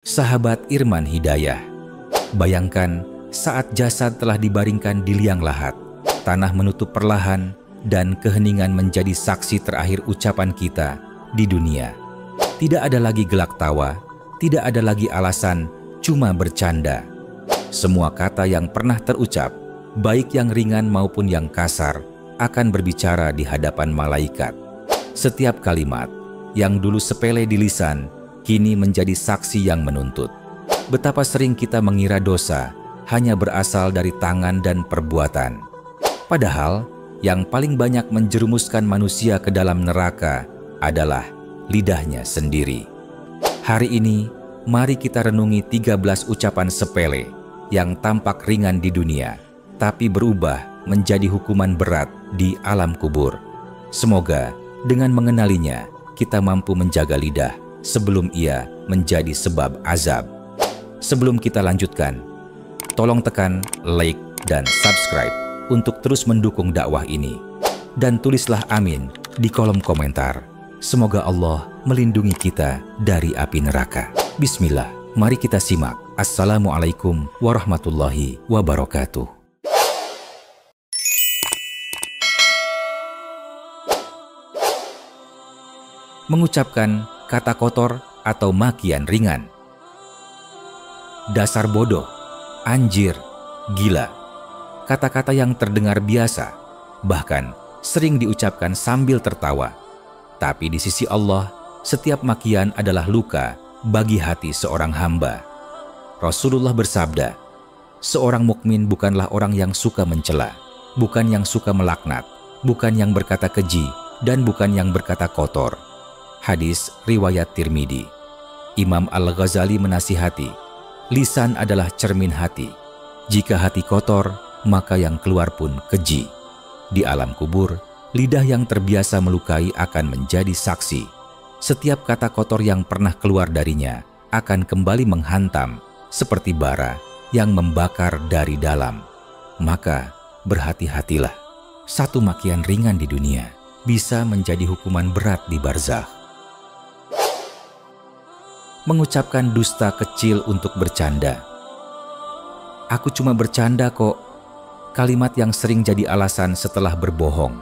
Sahabat Irman Hidayah, bayangkan saat jasad telah dibaringkan di liang lahat, tanah menutup perlahan, dan keheningan menjadi saksi terakhir ucapan kita di dunia. Tidak ada lagi gelak tawa, tidak ada lagi alasan, cuma bercanda. Semua kata yang pernah terucap, baik yang ringan maupun yang kasar, akan berbicara di hadapan malaikat. Setiap kalimat yang dulu sepele di lisan, kini menjadi saksi yang menuntut. Betapa sering kita mengira dosa hanya berasal dari tangan dan perbuatan. Padahal, yang paling banyak menjerumuskan manusia ke dalam neraka adalah lidahnya sendiri. Hari ini, mari kita renungi 13 ucapan sepele yang tampak ringan di dunia, tapi berubah menjadi hukuman berat di alam kubur. Semoga dengan mengenalinya, kita mampu menjaga lidah sebelum ia menjadi sebab azab. Sebelum kita lanjutkan, tolong tekan like dan subscribe untuk terus mendukung dakwah ini. Dan tulislah amin di kolom komentar. Semoga Allah melindungi kita dari api neraka. Bismillah, mari kita simak. Assalamualaikum warahmatullahi wabarakatuh. Mengucapkan kata kotor atau makian ringan. Dasar bodoh, anjir, gila. Kata-kata yang terdengar biasa, bahkan sering diucapkan sambil tertawa. Tapi di sisi Allah, setiap makian adalah luka bagi hati seorang hamba. Rasulullah bersabda, seorang mukmin bukanlah orang yang suka mencela, bukan yang suka melaknat, bukan yang berkata keji, dan bukan yang berkata kotor. Hadis riwayat Tirmidzi. Imam Al-Ghazali menasihati, lisan adalah cermin hati. Jika hati kotor, maka yang keluar pun keji. Di alam kubur, lidah yang terbiasa melukai akan menjadi saksi. Setiap kata kotor yang pernah keluar darinya akan kembali menghantam seperti bara yang membakar dari dalam. Maka berhati-hatilah. Satu makian ringan di dunia bisa menjadi hukuman berat di barzakh. Mengucapkan dusta kecil untuk bercanda. Aku cuma bercanda kok. Kalimat yang sering jadi alasan setelah berbohong.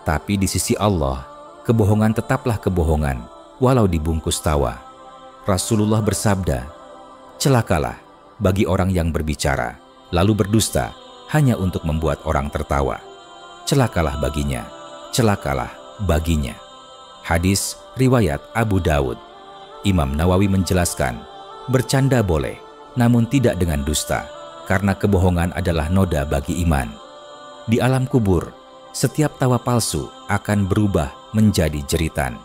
Tapi di sisi Allah, kebohongan tetaplah kebohongan, walau dibungkus tawa. Rasulullah bersabda, celakalah bagi orang yang berbicara, lalu berdusta hanya untuk membuat orang tertawa. Celakalah baginya, celakalah baginya. Hadis riwayat Abu Dawud. Imam Nawawi menjelaskan, bercanda boleh, namun tidak dengan dusta, karena kebohongan adalah noda bagi iman. Di alam kubur, setiap tawa palsu akan berubah menjadi jeritan.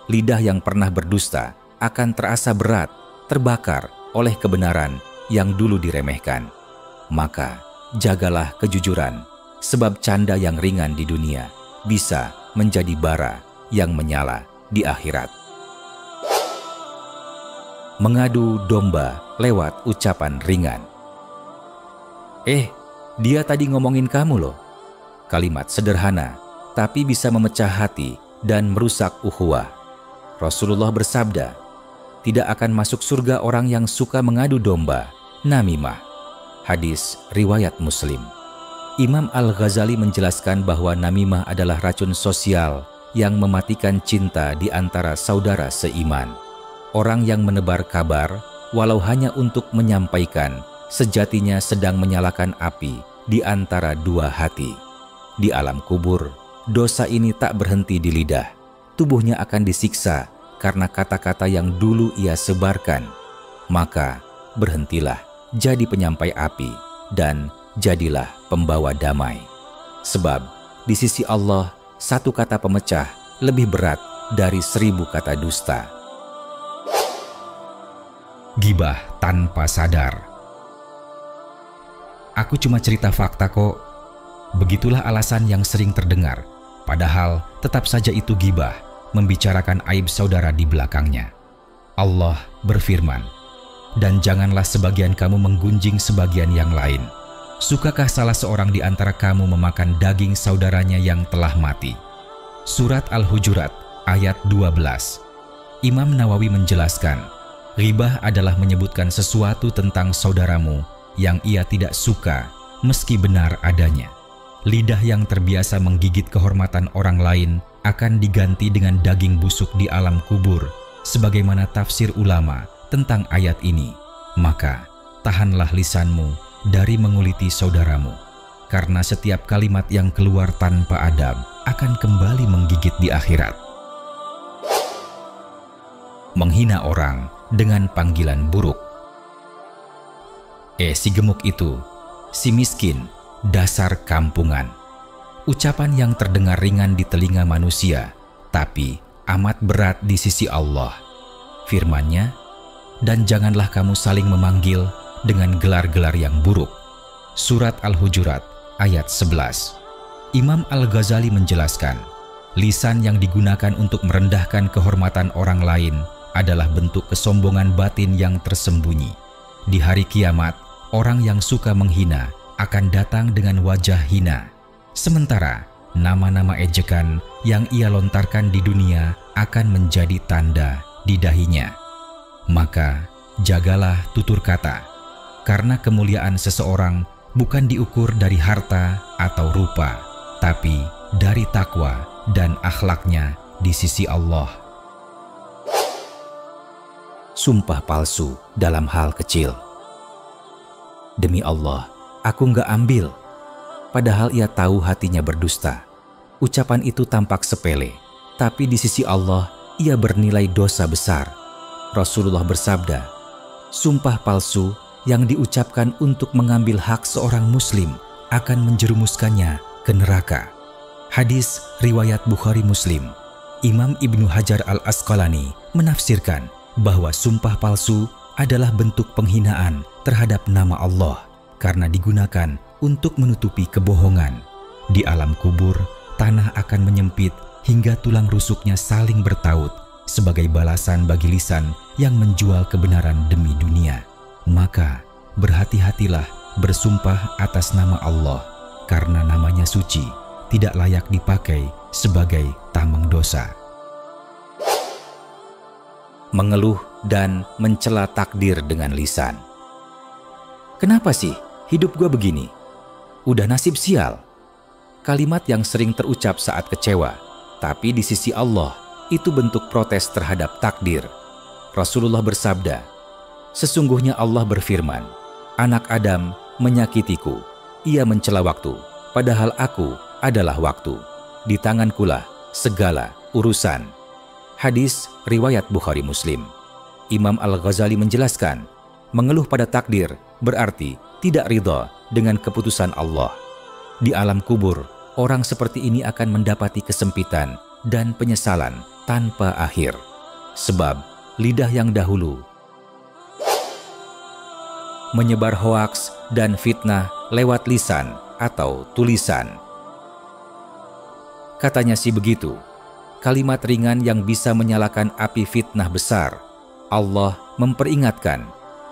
Lidah yang pernah berdusta akan terasa berat, terbakar oleh kebenaran yang dulu diremehkan. Maka, jagalah kejujuran, sebab canda yang ringan di dunia bisa menjadi bara yang menyala di akhirat. Mengadu domba lewat ucapan ringan. Dia tadi ngomongin kamu loh. Kalimat sederhana, tapi bisa memecah hati dan merusak ukhuwah. Rasulullah bersabda, tidak akan masuk surga orang yang suka mengadu domba, namimah. Hadis riwayat Muslim. Imam Al-Ghazali menjelaskan bahwa namimah adalah racun sosial yang mematikan cinta di antara saudara seiman. Orang yang menebar kabar, walau hanya untuk menyampaikan, sejatinya sedang menyalakan api di antara dua hati. Di alam kubur, dosa ini tak berhenti di lidah. Tubuhnya akan disiksa karena kata-kata yang dulu ia sebarkan. Maka, berhentilah jadi penyampai api dan jadilah pembawa damai. Sebab, di sisi Allah, satu kata pemecah lebih berat dari 1000 kata dusta. Gibah tanpa sadar. Aku cuma cerita fakta kok. Begitulah alasan yang sering terdengar. Padahal tetap saja itu gibah, membicarakan aib saudara di belakangnya. Allah berfirman, dan janganlah sebagian kamu menggunjing sebagian yang lain. Sukakah salah seorang di antara kamu memakan daging saudaranya yang telah mati? Surat Al-Hujurat ayat 12. Imam Nawawi menjelaskan, Ghibah adalah menyebutkan sesuatu tentang saudaramu yang ia tidak suka meski benar adanya. Lidah yang terbiasa menggigit kehormatan orang lain akan diganti dengan daging busuk di alam kubur, sebagaimana tafsir ulama tentang ayat ini. Maka tahanlah lisanmu dari menguliti saudaramu, karena setiap kalimat yang keluar tanpa adab akan kembali menggigit di akhirat. Menghina orang dengan panggilan buruk. Si gemuk itu, si miskin, dasar kampungan. Ucapan yang terdengar ringan di telinga manusia, tapi amat berat di sisi Allah. Firman-Nya, dan janganlah kamu saling memanggil dengan gelar-gelar yang buruk. Surat Al-Hujurat ayat 11. Imam Al-Ghazali menjelaskan, lisan yang digunakan untuk merendahkan kehormatan orang lain adalah bentuk kesombongan batin yang tersembunyi. Di hari kiamat, orang yang suka menghina akan datang dengan wajah hina. Sementara nama-nama ejekan yang ia lontarkan di dunia akan menjadi tanda di dahinya. Maka jagalah tutur kata, karena kemuliaan seseorang bukan diukur dari harta atau rupa, tapi dari takwa dan akhlaknya di sisi Allah. Sumpah palsu dalam hal kecil. Demi Allah, aku nggak ambil. Padahal ia tahu hatinya berdusta. Ucapan itu tampak sepele, tapi di sisi Allah ia bernilai dosa besar. Rasulullah bersabda, sumpah palsu yang diucapkan untuk mengambil hak seorang muslim akan menjerumuskannya ke neraka. Hadis riwayat Bukhari Muslim. Imam Ibnu Hajar Al-Asqalani menafsirkan bahwa sumpah palsu adalah bentuk penghinaan terhadap nama Allah karena digunakan untuk menutupi kebohongan. Di alam kubur, tanah akan menyempit hingga tulang rusuknya saling bertaut sebagai balasan bagi lisan yang menjual kebenaran demi dunia. Maka berhati-hatilah bersumpah atas nama Allah, karena namanya suci, tidak layak dipakai sebagai tameng dosa. Mengeluh dan mencela takdir dengan lisan. Kenapa sih hidup gue begini? Udah nasib sial. Kalimat yang sering terucap saat kecewa, tapi di sisi Allah itu bentuk protes terhadap takdir. Rasulullah bersabda, sesungguhnya Allah berfirman, anak Adam menyakitiku, ia mencela waktu, padahal aku adalah waktu. Di tangankulah segala urusan. Hadis riwayat Bukhari Muslim. Imam Al-Ghazali menjelaskan, mengeluh pada takdir berarti tidak ridha dengan keputusan Allah. Di alam kubur, orang seperti ini akan mendapati kesempitan dan penyesalan tanpa akhir. Sebab lidah yang dahulu menyebar hoaks dan fitnah lewat lisan atau tulisan. Katanya sih begitu, kalimat ringan yang bisa menyalakan api fitnah besar. Allah memperingatkan,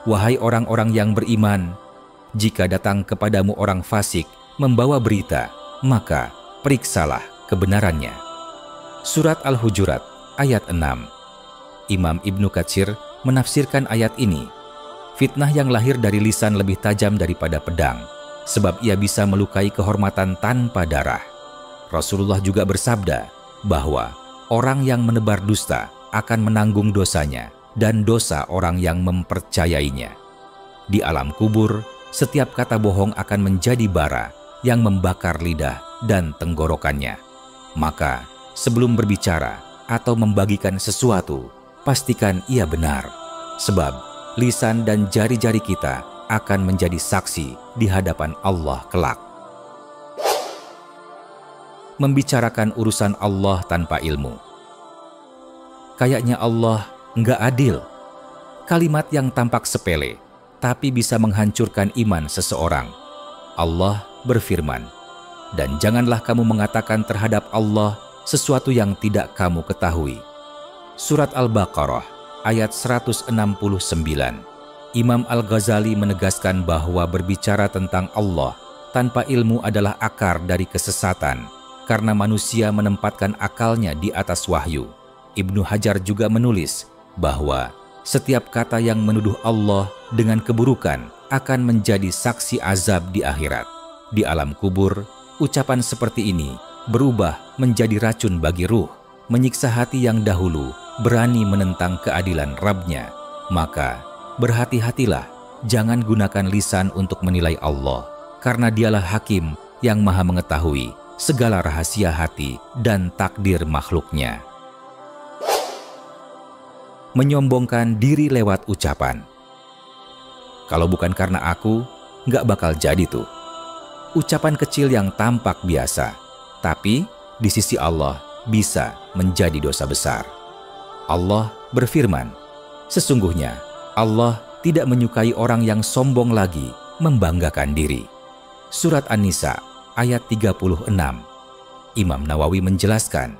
wahai orang-orang yang beriman, jika datang kepadamu orang fasik membawa berita, maka periksalah kebenarannya. Surat Al-Hujurat ayat 6. Imam Ibnu Katsir menafsirkan ayat ini, fitnah yang lahir dari lisan lebih tajam daripada pedang, sebab ia bisa melukai kehormatan tanpa darah. Rasulullah juga bersabda bahwa orang yang menebar dusta akan menanggung dosanya dan dosa orang yang mempercayainya. Di alam kubur, setiap kata bohong akan menjadi bara yang membakar lidah dan tenggorokannya. Maka, sebelum berbicara atau membagikan sesuatu, pastikan ia benar. Sebab, lisan dan jari-jari kita akan menjadi saksi di hadapan Allah kelak. Membicarakan urusan Allah tanpa ilmu. Kayaknya Allah nggak adil. Kalimat yang tampak sepele, tapi bisa menghancurkan iman seseorang. Allah berfirman, dan janganlah kamu mengatakan terhadap Allah sesuatu yang tidak kamu ketahui. Surat Al-Baqarah ayat 169. Imam Al-Ghazali menegaskan bahwa berbicara tentang Allah tanpa ilmu adalah akar dari kesesatan, karena manusia menempatkan akalnya di atas wahyu. Ibnu Hajar juga menulis bahwa Setiap kata yang menuduh Allah dengan keburukan akan menjadi saksi azab di akhirat. Di alam kubur, ucapan seperti ini berubah menjadi racun bagi ruh, menyiksa hati yang dahulu berani menentang keadilan Rabb-Nya. Maka, berhati-hatilah, jangan gunakan lisan untuk menilai Allah, karena Dialah Hakim yang Maha mengetahui segala rahasia hati dan takdir makhluknya. Menyombongkan diri lewat ucapan. Kalau bukan karena aku, nggak bakal jadi tuh. Ucapan kecil yang tampak biasa, tapi di sisi Allah bisa menjadi dosa besar. Allah berfirman, sesungguhnya Allah tidak menyukai orang yang sombong lagi membanggakan diri. Surat An-Nisa ayat 36. Imam Nawawi menjelaskan,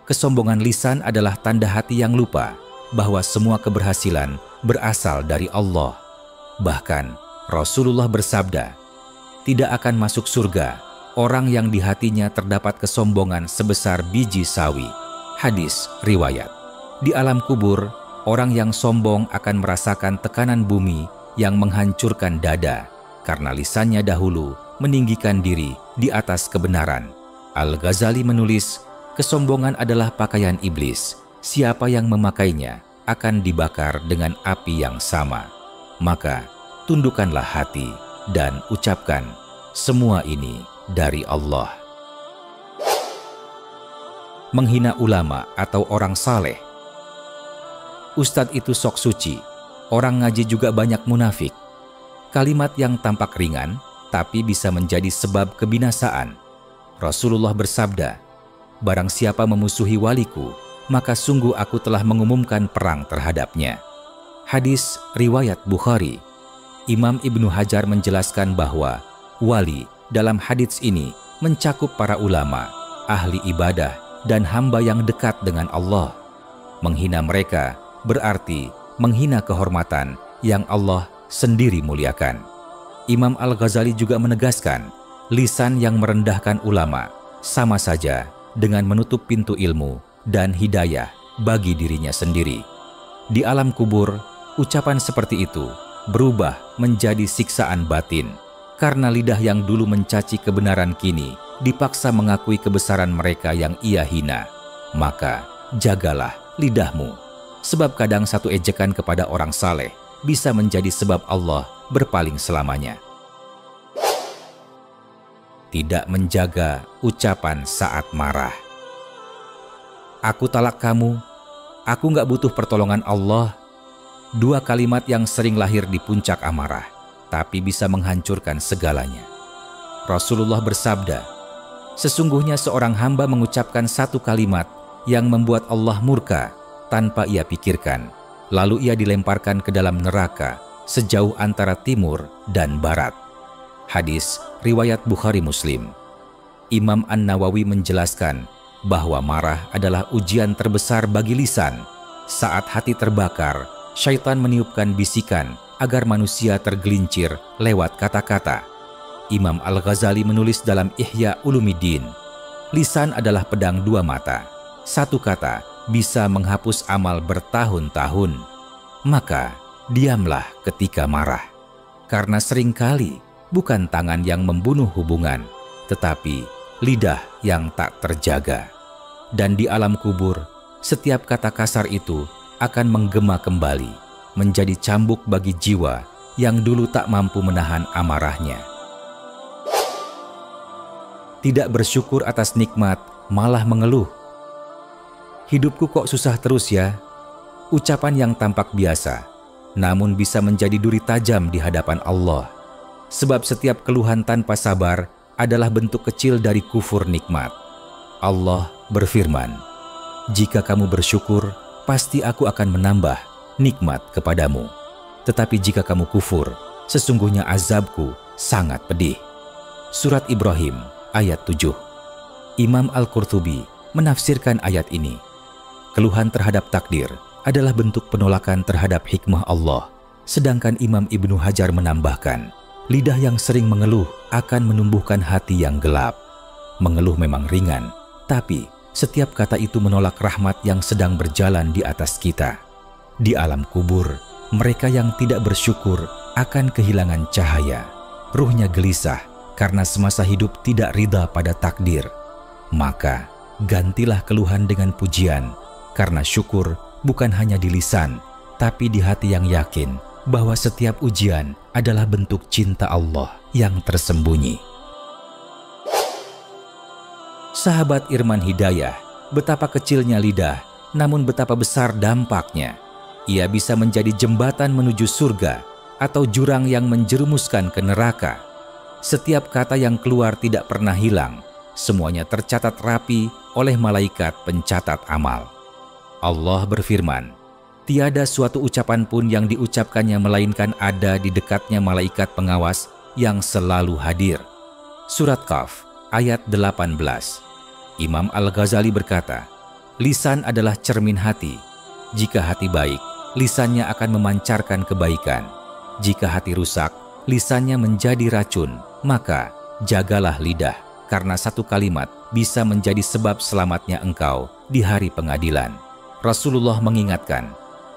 kesombongan lisan adalah tanda hati yang lupa bahwa semua keberhasilan berasal dari Allah. Bahkan Rasulullah bersabda, tidak akan masuk surga orang yang di hatinya terdapat kesombongan sebesar biji sawi. Hadis riwayat. Di alam kubur, orang yang sombong akan merasakan tekanan bumi yang menghancurkan dada karena lisannya dahulu meninggikan diri di atas kebenaran. Al-Ghazali menulis, kesombongan adalah pakaian iblis. Siapa yang memakainya akan dibakar dengan api yang sama. Maka, tundukkanlah hati dan ucapkan, semua ini dari Allah. Menghina ulama atau orang saleh. Ustadz itu sok suci, orang ngaji juga banyak munafik. Kalimat yang tampak ringan, tapi bisa menjadi sebab kebinasaan. Rasulullah bersabda, barang siapa memusuhi waliku, maka sungguh aku telah mengumumkan perang terhadapnya. Hadis riwayat Bukhari. Imam Ibnu Hajar menjelaskan bahwa wali dalam hadits ini mencakup para ulama, ahli ibadah, dan hamba yang dekat dengan Allah. Menghina mereka berarti menghina kehormatan yang Allah sendiri muliakan. Imam Al-Ghazali juga menegaskan, lisan yang merendahkan ulama sama saja dengan menutup pintu ilmu dan hidayah bagi dirinya sendiri. Di alam kubur, ucapan seperti itu berubah menjadi siksaan batin, karena lidah yang dulu mencaci kebenaran kini dipaksa mengakui kebesaran mereka yang ia hina. Maka jagalah lidahmu, sebab kadang satu ejekan kepada orang saleh bisa menjadi sebab Allah berpaling selamanya. Tidak menjaga ucapan saat marah. Aku talak kamu, aku nggak butuh pertolongan Allah. Dua kalimat yang sering lahir di puncak amarah, tapi bisa menghancurkan segalanya. Rasulullah bersabda, sesungguhnya seorang hamba mengucapkan satu kalimat yang membuat Allah murka tanpa ia pikirkan, lalu ia dilemparkan ke dalam neraka sejauh antara timur dan barat. Hadis riwayat Bukhari Muslim. Imam An-Nawawi menjelaskan bahwa marah adalah ujian terbesar bagi lisan. Saat hati terbakar, syaitan meniupkan bisikan agar manusia tergelincir lewat kata-kata. Imam Al-Ghazali menulis dalam Ihya Ulumiddin, lisan adalah pedang dua mata. Satu kata bisa menghapus amal bertahun-tahun. Maka diamlah ketika marah, karena seringkali bukan tangan yang membunuh hubungan, tetapi lidah yang tak terjaga. Dan di alam kubur, setiap kata kasar itu akan menggema kembali, menjadi cambuk bagi jiwa yang dulu tak mampu menahan amarahnya. Tidak bersyukur atas nikmat, malah mengeluh. Hidupku kok susah terus ya? Ucapan yang tampak biasa, namun bisa menjadi duri tajam di hadapan Allah. Sebab setiap keluhan tanpa sabar adalah bentuk kecil dari kufur nikmat. Allah berfirman, jika kamu bersyukur, pasti aku akan menambah nikmat kepadamu. Tetapi jika kamu kufur, sesungguhnya azabku sangat pedih. Surat Ibrahim ayat 7. Imam Al-Qurtubi menafsirkan ayat ini. Keluhan terhadap takdir adalah bentuk penolakan terhadap hikmah Allah. Sedangkan Imam Ibnu Hajar menambahkan, lidah yang sering mengeluh akan menumbuhkan hati yang gelap. Mengeluh memang ringan, tapi setiap kata itu menolak rahmat yang sedang berjalan di atas kita. Di alam kubur, mereka yang tidak bersyukur akan kehilangan cahaya. Ruhnya gelisah karena semasa hidup tidak ridha pada takdir. Maka, gantilah keluhan dengan pujian, karena syukur bukan hanya di lisan, tapi di hati yang yakin bahwa setiap ujian adalah bentuk cinta Allah yang tersembunyi. Sahabat Irman Hidayah, betapa kecilnya lidah, namun betapa besar dampaknya. Ia bisa menjadi jembatan menuju surga atau jurang yang menjerumuskan ke neraka. Setiap kata yang keluar tidak pernah hilang, semuanya tercatat rapi oleh malaikat pencatat amal. Allah berfirman, tiada suatu ucapan pun yang diucapkannya melainkan ada di dekatnya malaikat pengawas yang selalu hadir. Surat Qaf ayat 18. Imam Al-Ghazali berkata, lisan adalah cermin hati. Jika hati baik, lisannya akan memancarkan kebaikan. Jika hati rusak, lisannya menjadi racun. Maka jagalah lidah, karena satu kalimat bisa menjadi sebab selamatnya engkau di hari pengadilan. Rasulullah mengingatkan,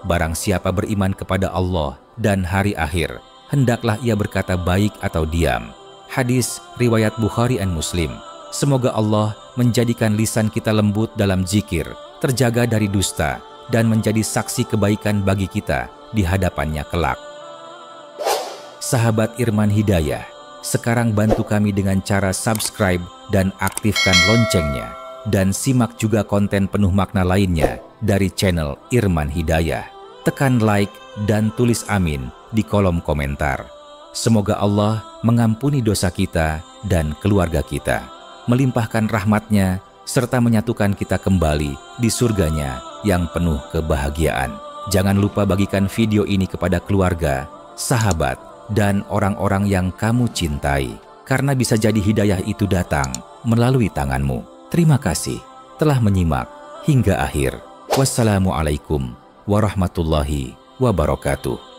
barang siapa beriman kepada Allah dan hari akhir, hendaklah ia berkata baik atau diam. Hadis riwayat Bukhari dan Muslim. Semoga Allah menjadikan lisan kita lembut dalam zikir, terjaga dari dusta, dan menjadi saksi kebaikan bagi kita di hadapannya kelak. Sahabat Irman Hidayah, sekarang bantu kami dengan cara subscribe dan aktifkan loncengnya, dan simak juga konten penuh makna lainnya dari channel Irman Hidayah. Tekan like dan tulis amin di kolom komentar. Semoga Allah mengampuni dosa kita dan keluarga kita, melimpahkan rahmat-Nya, serta menyatukan kita kembali di surganya yang penuh kebahagiaan. Jangan lupa bagikan video ini kepada keluarga, sahabat, dan orang-orang yang kamu cintai, karena bisa jadi hidayah itu datang melalui tanganmu. Terima kasih telah menyimak hingga akhir. Wassalamualaikum warahmatullahi wabarakatuh.